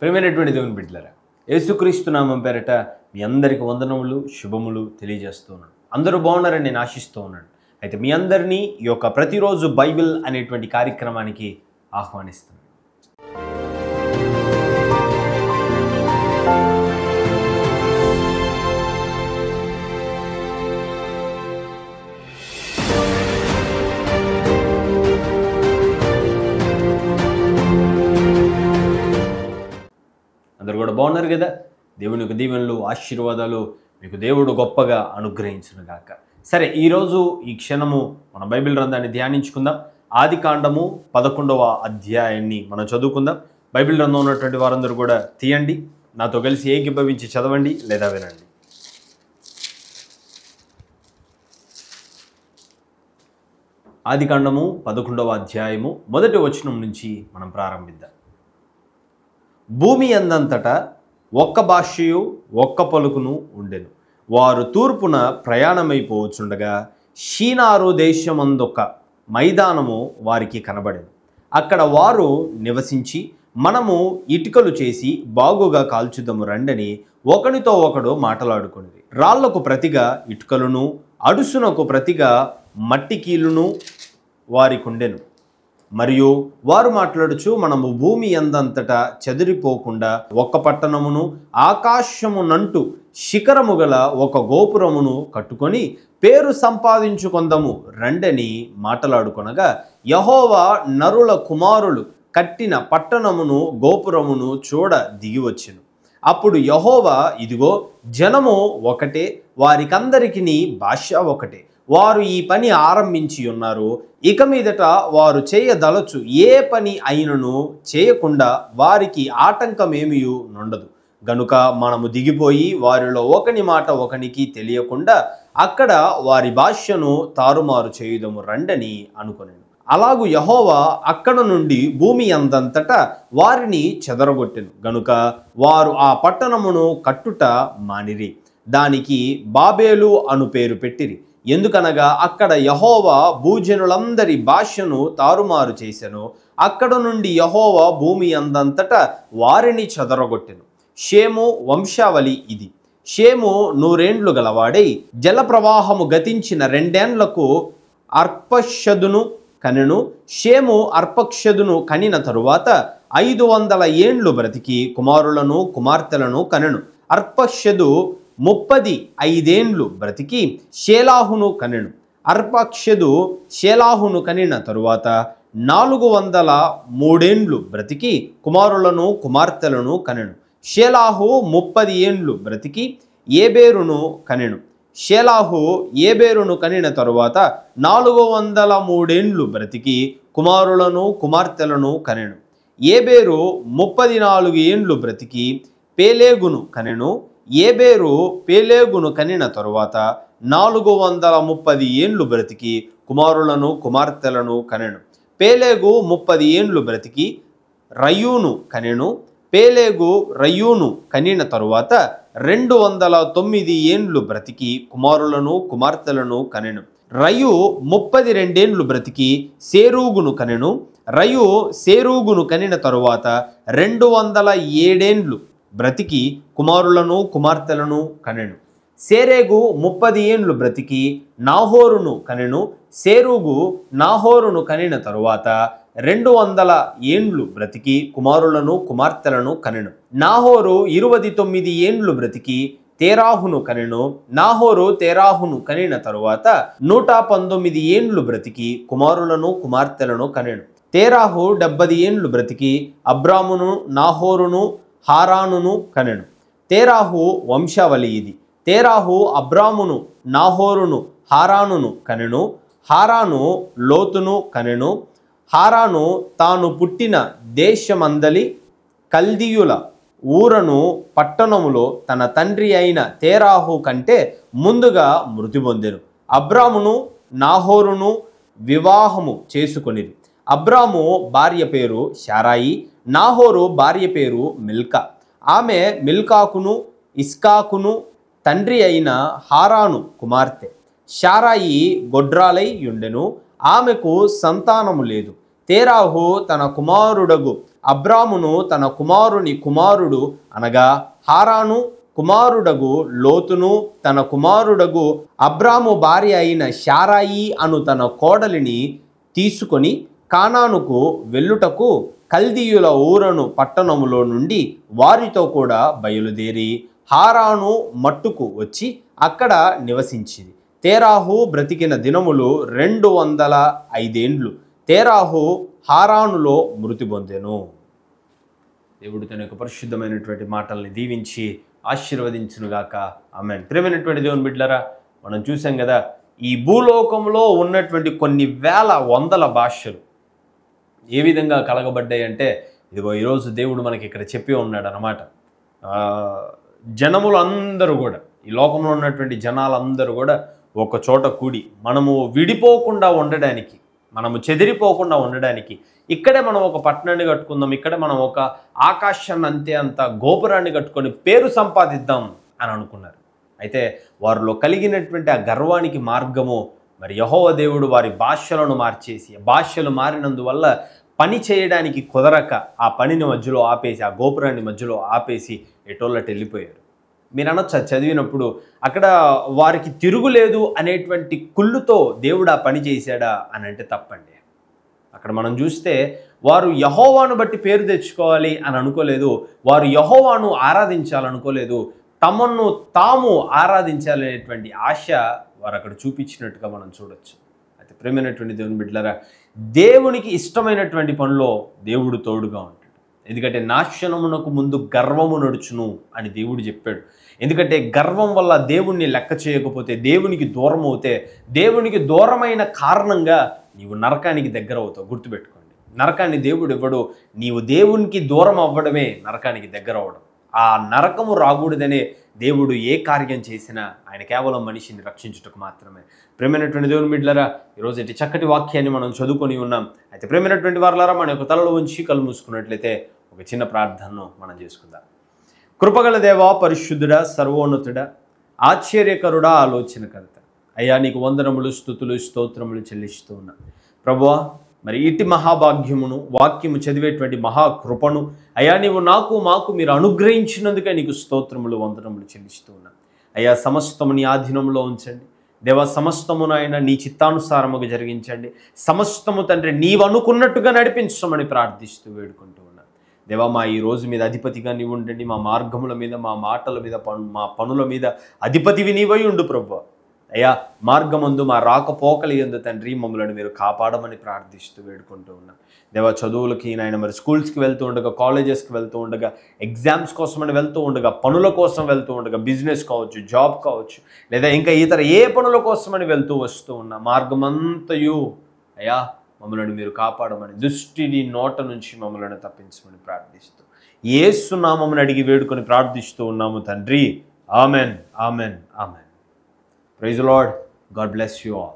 ప్రియమైనటువంటి దేవుని బిడ్డలారా, యేసుక్రీస్తు నామం పేరట మీ అందరికి వందనములు శుభములు తెలియజేస్తూ ఉన్నాను. అందరూ బాగున్నారని నేను ఆశిస్తూ ఉన్నాను. అయితే మీ అందరినీ ఈ యొక్క ప్రతిరోజు బైబిల్ అనేటువంటి కార్యక్రమానికి ఆహ్వానిస్తున్నాను. అందరూ కూడా బాగున్నారు కదా? దేవుని యొక్క దీవెనలు ఆశీర్వాదాలు మీకు దేవుడు గొప్పగా అనుగ్రహించును గాక. సరే, ఈరోజు ఈ క్షణము మన బైబిల్ గ్రంథాన్ని ధ్యానించుకుందాం. ఆదికాండము 11వ అధ్యాయాన్ని మనం చదువుకుందాం. బైబిల్ గ్రంథం ఉన్నటువంటి వారందరూ కూడా తీయండి, నాతో కలిసి ఏకీభవించి చదవండి లేదా వినండి. ఆదికాండము 11వ అధ్యాయము మొదటి వచనం నుంచి మనం ప్రారంభిద్దాం. భూమి అందంతటా ఒక్క భాషయు ఒక్క పలుకును ఉండెను. వారు తూర్పున ప్రయాణమైపోవచ్చుండగా షీనారు దేశమందొక మైదానము వారికి కనబడెను. అక్కడ వారు నివసించి, మనము ఇటుకలు చేసి బాగుగా కాల్చుదము రండని ఒకనితో ఒకడు మాటలాడుకునేది. రాళ్లకు ప్రతిగా ఇటుకలను, అడుసునకు ప్రతిగా మట్టి కీలును వారికుండెను. మరియు వారు మాట్లాడుచు, మనము భూమి అందంతటా చెదిరిపోకుండా ఒక్క పట్టణమును ఆకాశమునంటూ శిఖరము గల ఒక గోపురమును కట్టుకొని పేరు సంపాదించుకొందము రండని మాటలాడుకొనగా, యెహోవా నరుల కుమారులు కట్టిన పట్టణమును గోపురమును చూడ దిగివచ్చెను. అప్పుడు యెహోవా, ఇదిగో జనము ఒకటే, వారికందరికీ భాష ఒకటే, వారు ఈ పని ఆరంభించి ఉన్నారు. ఇక మీదట వారు చేయదలచు ఏ పని అయినను చేయకుండా వారికి ఆటంకమేమీ నుండదు. గనుక మనము దిగిపోయి వారిలో ఒకని మాట ఒకనికి తెలియకుండా అక్కడ వారి భాషను తారుమారు చేయుదము రండని అనుకొనెను. అలాగు యెహోవా అక్కడ నుండి భూమి అందంతటా వారిని చెదరగొట్టెను. గనుక వారు ఆ పట్టణమును కట్టుట మానిరి. దానికి బాబేలు అను పేరు పెట్టిరి. ఎందుకనగా అక్కడ యెహోవా భూజనులందరి భాషను తారుమారు చేసెను. అక్కడ నుండి యెహోవా భూమి అందంతటా వారిని చెదరగొట్టెను. షేము వంశావళి ఇది. షేము 100 ఏండ్లు గలవాడై జలప్రవాహము గతించిన 2 ఏండ్లకు అర్పక్షదును కనెను. షేము అర్పక్షదును కనిన తరువాత 500 ఏండ్లు బ్రతికి కుమారులను కుమార్తెలను కనెను. అర్పక్షదు 35 ఏండ్లు బ్రతికి షేలాహును కనెను. అర్పక్షదు షేలాహును కనిన తరువాత 403 ఏండ్లు బ్రతికి కుమారులను కుమార్తెలను కనెను. షేలాహు 30 ఏండ్లు బ్రతికి ఏబేరును కనెను. షేలాహు ఏబేరును కనిన తరువాత 403 ఏండ్లు బ్రతికి కుమారులను కుమార్తెలను కనెను. ఏబేరు 34 ఏండ్లు బ్రతికి పేలేగును కనెను. ఏబేరు పేలేగును కనిన తరువాత 430 ఏండ్లు బ్రతికి కుమారులను కుమార్తెలను కనెను. పేలేగు 30 ఏండ్లు బ్రతికి రయూను కనెను. పేలేగు రయూను కనిన తరువాత 209 ఏండ్లు బ్రతికి కుమారులను కుమార్తెలను కనెను. రయు 32 ఏండ్లు బ్రతికి సేరూగును కనెను. రయు సేరూగును కనిన తరువాత 207 ఏండ్లు బ్రతికి కుమారులను కుమార్తెలను కనెను. సేరేగు 30 ఏండ్లు బ్రతికి నాహోరును కనెను. సేరూగు నాహోరును కనిన తరువాత 200 ఏండ్లు బ్రతికి కుమారులను కుమార్తెలను కనెను. నాహోరు 29 ఏండ్లు బ్రతికి తేరాహును కనెను. నాహోరు తేరాహును కనిన తరువాత 119 ఏండ్లు బ్రతికి కుమారులను కుమార్తెలను కనెను. తేరాహు 70 ఏండ్లు బ్రతికి అబ్రామును నాహోరును హారానును కనెను. తేరాహు వంశావళి ఇది. తేరాహు అబ్రామును నాహోరును హారానును కనెను. హారాను లోతును కనెను. హారాను తాను పుట్టిన దేశమందలి కల్దీయుల ఊరను పట్టణములో తన తండ్రి అయిన తేరాహు కంటే ముందుగా మృతి పొందెను. అబ్రామును నాహోరును వివాహము చేసుకొనిరి. అబ్రాము భార్య పేరు శారాయి, నాహోరు భార్య పేరు మిల్కా. ఆమె మిల్కాకును ఇస్కాకును తండ్రి అయిన హారాను కుమార్తె. శారాయి గొడ్రాలై యుండెను. ఆమెకు సంతానము లేదు. తేరాహు తన కుమారుడగు అబ్రామును తన కుమారుని కుమారుడు అనగా హారాను కుమారుడగు లోతును తన కుమారుడగు అబ్రాము భార్య అయిన శారాయి అను తన కోడలిని తీసుకొని కానానుకు వెళ్ళుటకు కల్దీయుల ఊరను పట్టణములో నుండి వారితో కూడా బయలుదేరి హారాను మట్టుకు వచ్చి అక్కడ నివసించింది. తేరాహు బ్రతికిన దినములు 205 తేరాహు హారానులో మృతి పొందెను. దేవుడు తన యొక్క పరిశుద్ధమైనటువంటి మాటల్ని దీవించి ఆశీర్వదించునుగాక. ఆమేన్. ప్రియమైనటువంటి దేవుని బిడ్డలారా, మనం చూసాం కదా, ఈ భూలోకంలో ఉన్నటువంటి కొన్ని వేల వందల భాషలు ఏ విధంగా కలగబడ్డాయి అంటే, ఇదిగో ఈరోజు దేవుడు మనకి ఇక్కడ చెప్పి ఉన్నాడు అన్నమాట. జనములందరూ కూడా, ఈ లోకంలో ఉన్నటువంటి జనాలందరూ కూడా ఒక చోట కూడి మనము విడిపోకుండా ఉండడానికి, మనము చెదిరిపోకుండా ఉండడానికి ఇక్కడే మనం ఒక పట్టణాన్ని కట్టుకుందాం, ఇక్కడే మనం ఒక ఆకాశాన్ని అంత గోపురాన్ని కట్టుకొని పేరు సంపాదిద్దాం అని అనుకున్నారు. అయితే వారిలో కలిగినటువంటి ఆ గర్వానికి మార్గము మరి యెహోవా దేవుడు వారి భాషలను మార్చేసి, భాషలు మారినందువల్ల పని చేయడానికి కుదరక ఆ పనిని మధ్యలో ఆపేసి, ఆ గోపురాన్ని మధ్యలో ఆపేసి ఎటోళ్ళటి వెళ్ళిపోయారు. మీరు అనొచ్చు, చదివినప్పుడు అక్కడ వారికి తిరుగులేదు అనేటువంటి కుళ్ళుతో దేవుడు ఆ పని చేశాడా అని అంటే తప్పండి. అక్కడ మనం చూస్తే వారు యెహోవాను బట్టి పేరు తెచ్చుకోవాలి అని అనుకోలేదు, వారు యెహోవాను ఆరాధించాలనుకోలేదు, తమను తాము ఆరాధించాలనేటువంటి ఆశ వారు అక్కడ చూపించినట్టుగా మనం చూడొచ్చు. అయితే ప్రేమైనటువంటి దేవుని బిడ్డలారా, దేవునికి ఇష్టమైనటువంటి పనిలో దేవుడు తోడుగా ఉంటాడు. ఎందుకంటే నాశనమునకు ముందు గర్వము నడుచును అని దేవుడు చెప్పాడు. ఎందుకంటే గర్వం వల్ల దేవుణ్ణి లెక్క చేయకపోతే, దేవునికి దూరం అవుతే, దేవునికి దూరమైన కారణంగా నీవు నరకానికి దగ్గర అవుతావు. గుర్తుపెట్టుకోండి, నరకాన్ని దేవుడు ఇవ్వడు, నీవు దేవునికి దూరం అవ్వడమే నరకానికి దగ్గర అవ్వడం. ఆ నరకము రాకూడదనే దేవుడు ఏ కార్యం చేసినా ఆయన కేవలం మనిషిని రక్షించుటకు మాత్రమే. ప్రేమైనటువంటి దేవుని బిడ్డలారా, ఈరోజు ఇటు చక్కటి వాక్యాన్ని మనం చదువుకొని ఉన్నాం. అయితే ప్రేమైనటువంటి వారులారా, మన యొక్క తలలో ఉంచి కళ్ళు మూసుకున్నట్లయితే ఒక చిన్న ప్రార్థనను మనం చేసుకుందాం. కృపగల దేవా, పరిశుద్ధుడా, సర్వోన్నతుడా, ఆశ్చర్యకరుడా, ఆలోచనకర్త, అయ్యా నీకు వందనములు, స్తుతులు, స్తోత్రములు చెల్లిస్తూ ఉన్నా. ప్రభువా, మరి ఇటు మహాభాగ్యమును, వాక్యము చదివేటువంటి మహాకృపను అయ్యా నీవు నాకు మాకు మీరు అనుగ్రహించినందుకే నీకు స్తోత్రములు, వందనములు చెల్లిస్తూ ఉన్నా. అయ్యా సమస్తము నీ ఆధీనంలో ఉంచండి దేవా, సమస్తమును ఆయన నీ చిత్తానుసారముగా జరిగించండి. సమస్తము తండ్రి నీవు అనుకున్నట్టుగా నడిపించమని ప్రార్థిస్తూ వేడుకుంటూ ఉన్నా. దేవా, మా ఈ రోజు మీద అధిపతిగా నీవు ఉండండి, మా మార్గముల మీద, మా మాటల మీద, మా పనుల మీద అధిపతివి నీవై ఉండు ప్రభువా. అయ్యా మార్గమందు మా రాకపోకలి యందు తండ్రి మమ్మల్ని మీరు కాపాడమని ప్రార్థిస్తూ వేడుకుంటూ ఉన్నాం. దేవా, చదువులకి నాయన మరి స్కూల్స్కి వెళ్తూ ఉండగా, కాలేజెస్కి వెళ్తూ ఉండగా, ఎగ్జామ్స్ కోసమని వెళ్తూ ఉండగా, పనుల కోసం వెళ్తూ ఉండగా, బిజినెస్ కావచ్చు, జాబ్ కావచ్చు, లేదా ఇంకా ఇతర ఏ పనుల కోసమని వెళ్తూ వస్తూ ఉన్నా మార్గమంతయు అయ్యా మమ్మల్ని మీరు కాపాడమని, దుష్టిని నోట నుంచి మమ్మల్ని తప్పించమని ప్రార్థిస్తూ యేసు నామమున అడిగి వేడుకొని ప్రార్థిస్తూ ఉన్నాము తండ్రి. Amen, amen, amen. Praise the Lord. God bless you all.